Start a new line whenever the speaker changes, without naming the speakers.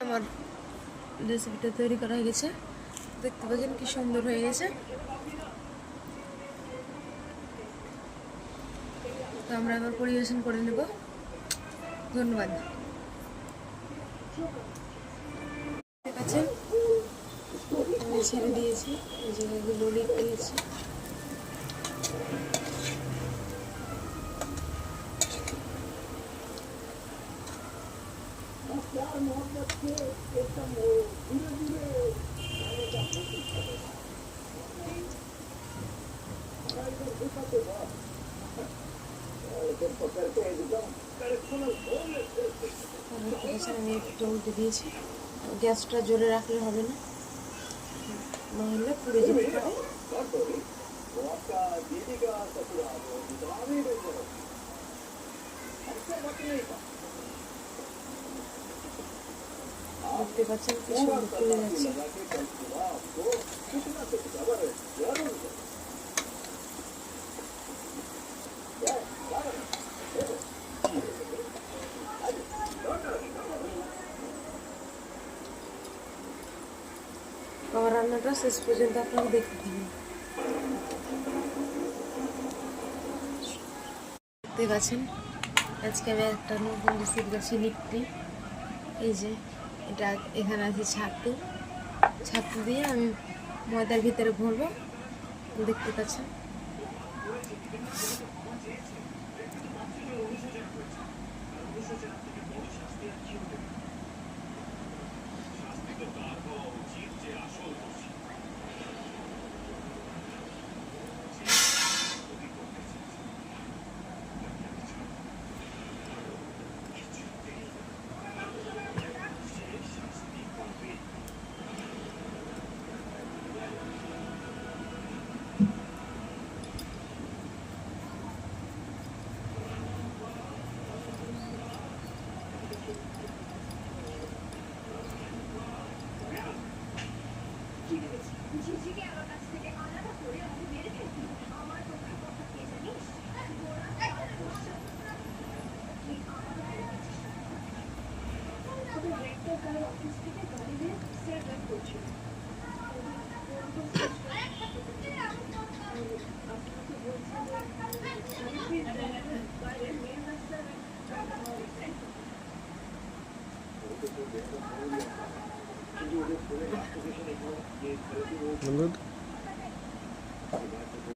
আমার রেসিপিটা তৈরি করা হয়ে গেছে, দেখতে পাচ্ছেন কি সুন্দর হয়ে গেছে। তো আমরা এবার পরিবেশন করে নেব। ধন্যবাদ। ঠিক আছে, আমি ছেড়ে দিয়েছি, এই জায়গাগুলো লিখে দিয়েছি। আমি একটু উল্টে দিয়েছি। গ্যাসটা জোরে রাখলে হবে না, নাহলে পুড়ে যেতে পারে। দেখতে পাচ্ছেন কি সুন্দর পুড়ে যাচ্ছে। আমার রান্নাটা শেষ পর্যন্ত আপনারা দেখতে থাকুন। দেখতে পাচ্ছেন আজকে আমি একটা নতুন রেসিপি করছি, লিট্টি। এই যে এটা এখানে আছে ছাতু, ছাতু দিয়ে আমি ময়দার ভিতরে ভরবো, দেখতে পাচ্ছেন।
বন্ধু